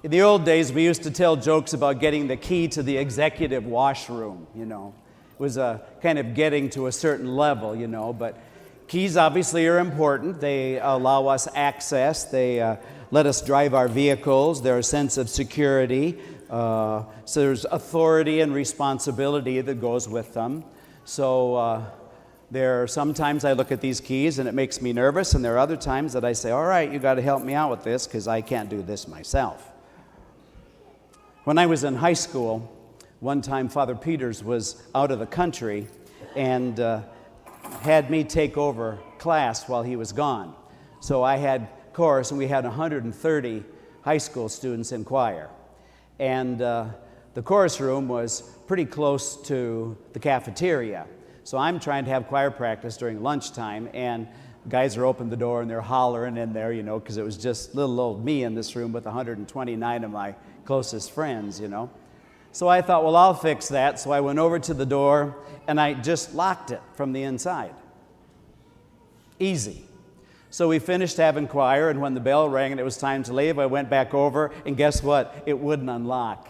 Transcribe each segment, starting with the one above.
In the old days, we used to tell jokes about getting the key to the executive washroom, It was a kind of getting to a certain level, but keys obviously are important. They allow us access. They let us drive our vehicles. They're a sense of security. So there's authority and responsibility that goes with them. So sometimes I look at these keys and it makes me nervous, and there are other times that I say, all right, you got to help me out with this because I can't do this myself. When I was in high school, one time Father Peters was out of the country and had me take over class while he was gone. So I had chorus, and we had 130 high school students in choir. And the chorus room was pretty close to the cafeteria. So I'm trying to have choir practice during lunchtime, and guys are opening the door and they're hollering in there, because it was just little old me in this room with 129 of my closest friends, So I thought, well, I'll fix that. So I went over to the door and I just locked it from the inside. Easy. So we finished having choir, and when the bell rang and it was time to leave, I went back over, and guess what? It wouldn't unlock.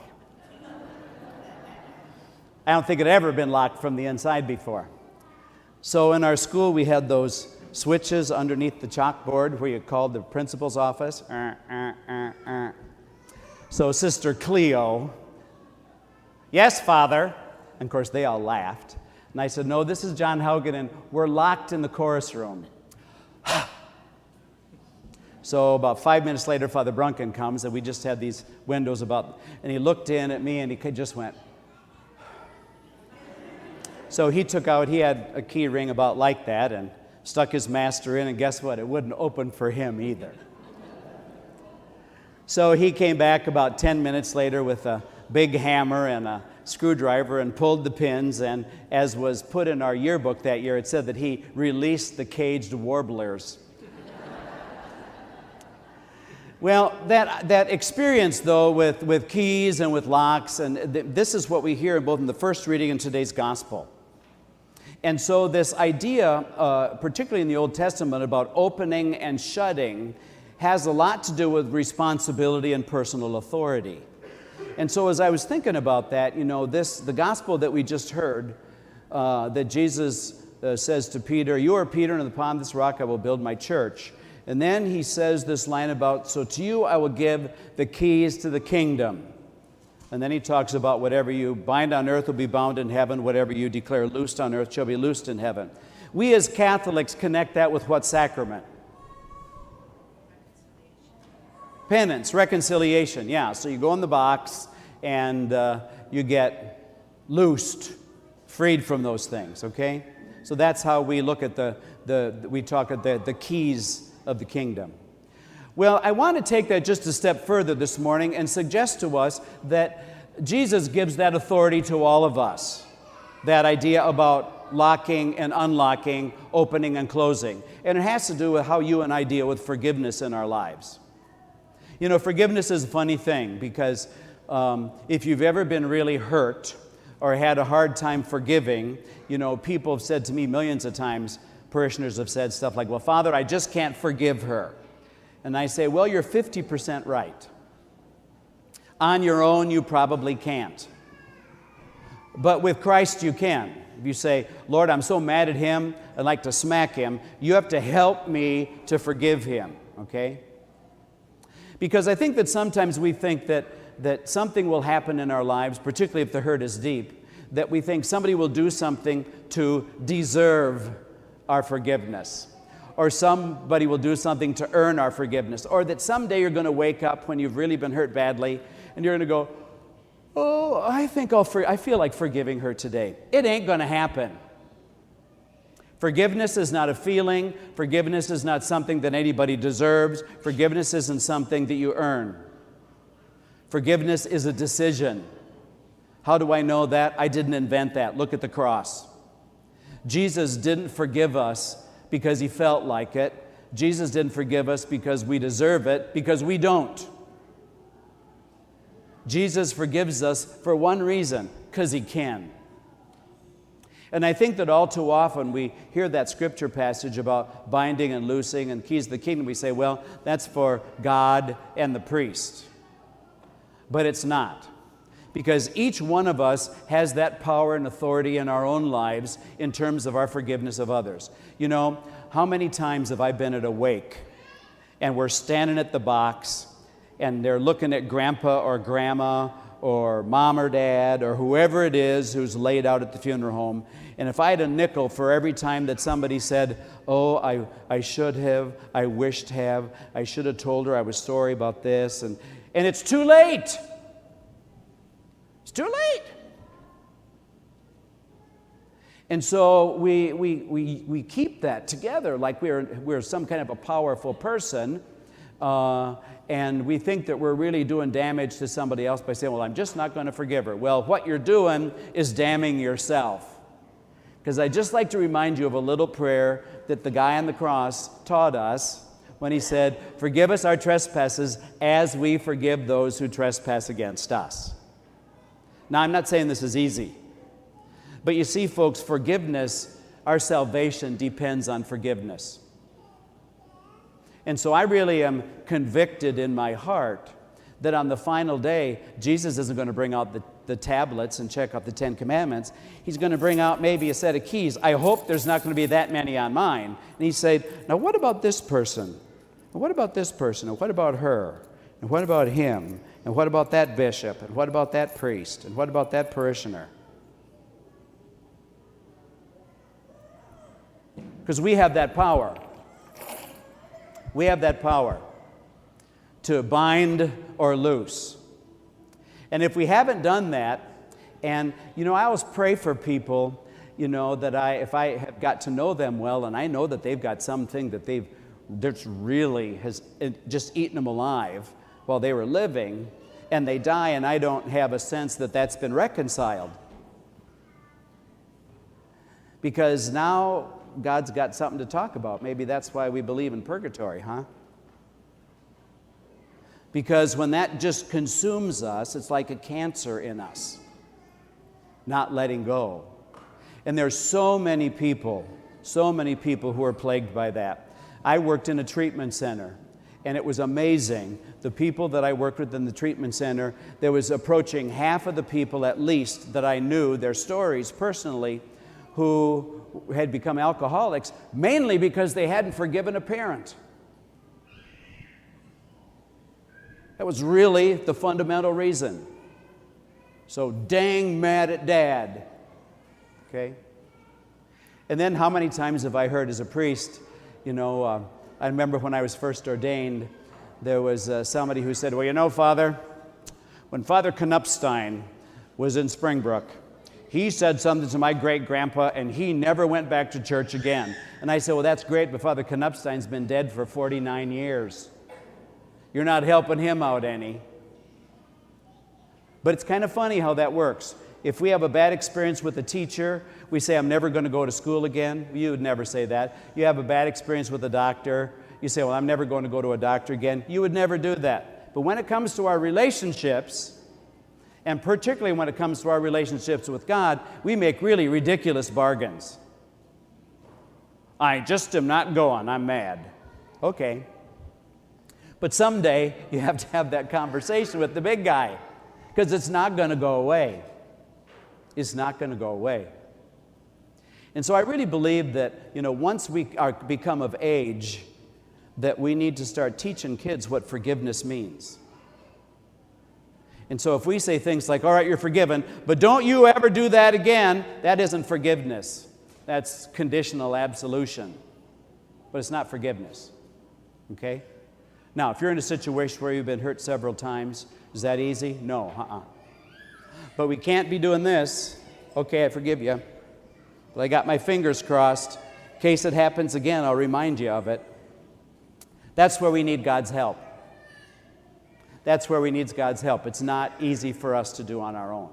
I don't think it had ever been locked from the inside before. So in our school, we had those switches underneath the chalkboard where you called the principal's office. So Sister Cleo, yes, Father. And of course, they all laughed. And I said, no, this is John Haugen, and we're locked in the chorus room. So about 5 minutes later, Father Brunken comes, and we just had these windows and he looked in at me, and he just went. So he had a key ring about like that, and stuck his master in, and guess what? It wouldn't open for him either. So he came back about 10 minutes later with a big hammer and a screwdriver and pulled the pins, and as was put in our yearbook that year, it said that he released the caged warblers. Well, that experience, though, with keys and with locks, and this is what we hear both in the first reading and today's gospel. And so this idea, particularly in the Old Testament, about opening and shutting has a lot to do with responsibility and personal authority. And so as I was thinking about that, the gospel that we just heard, that Jesus says to Peter, you are Peter, and upon this rock I will build my church. And then he says this line about, so to you I will give the keys to the kingdom. And then he talks about whatever you bind on earth will be bound in heaven, whatever you declare loosed on earth shall be loosed in heaven. We as Catholics connect that with what sacrament? Penance, reconciliation, yeah. So you go in the box and you get loosed, freed from those things, okay? So that's how we look at the keys of the kingdom. Well, I want to take that just a step further this morning and suggest to us that Jesus gives that authority to all of us. That idea about locking and unlocking, opening and closing. And it has to do with how you and I deal with forgiveness in our lives. Forgiveness is a funny thing because if you've ever been really hurt or had a hard time forgiving, people have said to me millions of times, parishioners have said stuff like, well, Father, I just can't forgive her. And I say, well, you're 50% right. On your own, you probably can't. But with Christ, you can. If you say, Lord, I'm so mad at him, I'd like to smack him, you have to help me to forgive him, okay? Because I think that sometimes we think that something will happen in our lives, particularly if the hurt is deep, that we think somebody will do something to deserve our forgiveness, or somebody will do something to earn our forgiveness, or that someday you're going to wake up when you've really been hurt badly, and you're going to go, oh, I feel like forgiving her today. It ain't going to happen. Forgiveness is not a feeling. Forgiveness is not something that anybody deserves. Forgiveness isn't something that you earn. Forgiveness is a decision. How do I know that? I didn't invent that. Look at the cross. Jesus didn't forgive us because he felt like it. Jesus didn't forgive us because we deserve it, because we don't. Jesus forgives us for one reason, because he can. And I think that all too often we hear that scripture passage about binding and loosing and keys of the kingdom. We say, well, that's for God and the priest. but it's not. Because each one of us has that power and authority in our own lives in terms of our forgiveness of others. You know, how many times have I been at a wake and we're standing at the box and they're looking at grandpa or grandma or mom or dad or whoever it is who's laid out at the funeral home, and if I had a nickel for every time that somebody said, oh, I should have, I wished to have, I should have told her I was sorry about this, and it's too late. It's too late. And so we keep that together like we're some kind of a powerful person, and we think that we're really doing damage to somebody else by saying, well, I'm just not going to forgive her. Well, what you're doing is damning yourself. Because I'd just like to remind you of a little prayer that the guy on the cross taught us when he said, forgive us our trespasses as we forgive those who trespass against us. Now, I'm not saying this is easy. But you see, folks, forgiveness, our salvation depends on forgiveness. And so I really am convicted in my heart that on the final day, Jesus isn't going to bring out the tablets and check out the 10 Commandments. He's going to bring out maybe a set of keys. I hope there's not going to be that many on mine. And he said, now what about this person? And what about this person? And what about her? And what about him? And what about that bishop? And what about that priest? And what about that parishioner? Because we have that power. We have that power to bind or loose. And if we haven't done that, and, you know, I always pray for people, you know, that if I have got to know them well, and I know that they've got something that's really has just eaten them alive while they were living, and they die, and I don't have a sense that that's been reconciled. Because now God's got something to talk about. Maybe that's why we believe in purgatory, huh? Because when that just consumes us, it's like a cancer in us, not letting go. And there's so many people who are plagued by that. I worked in a treatment center, and it was amazing. The people that I worked with in the treatment center, there was approaching half of the people at least that I knew their stories personally who had become alcoholics, mainly because they hadn't forgiven a parent. That was really the fundamental reason. So dang mad at dad. Okay? And then how many times have I heard as a priest, you know, I remember when I was first ordained, there was somebody who said, well, you know, Father, when Father Knupstein was in Springbrook, he said something to my great-grandpa, and he never went back to church again. And I said, well, that's great, but Father Knupstein's been dead for 49 years. You're not helping him out any. But it's kind of funny how that works. If we have a bad experience with a teacher, we say, I'm never going to go to school again. You would never say that. You have a bad experience with a doctor, you say, well, I'm never going to go to a doctor again. You would never do that. But when it comes to our relationships, and particularly when it comes to our relationships with God, we make really ridiculous bargains. I just am not going. I'm mad. Okay. But someday you have to have that conversation with the big guy, because it's not going to go away. It's not going to go away. And so I really believe that, you know, once we become of age, that we need to start teaching kids what forgiveness means. And so if we say things like, all right, you're forgiven, but don't you ever do that again, that isn't forgiveness. That's conditional absolution. But it's not forgiveness. Okay? Now, if you're in a situation where you've been hurt several times, is that easy? No, But we can't be doing this. Okay, I forgive you. But I got my fingers crossed. In case it happens again, I'll remind you of it. That's where we need God's help. That's where we need God's help. It's not easy for us to do on our own.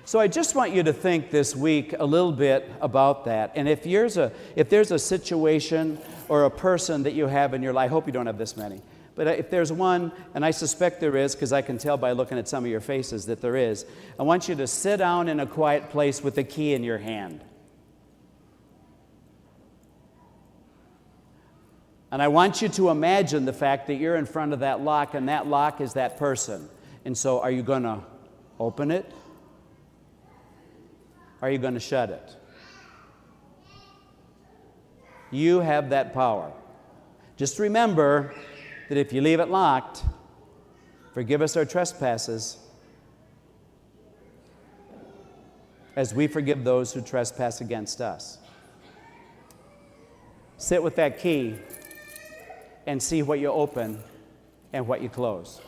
So I just want you to think this week a little bit about that. And if there's a situation or a person that you have in your life, I hope you don't have this many, but if there's one, and I suspect there is, because I can tell by looking at some of your faces that there is, I want you to sit down in a quiet place with a key in your hand. And I want you to imagine the fact that you're in front of that lock, and that lock is that person. And so are you going to open it? Are you going to shut it? You have that power. Just remember that if you leave it locked, forgive us our trespasses as we forgive those who trespass against us. Sit with that key and see what you open and what you close.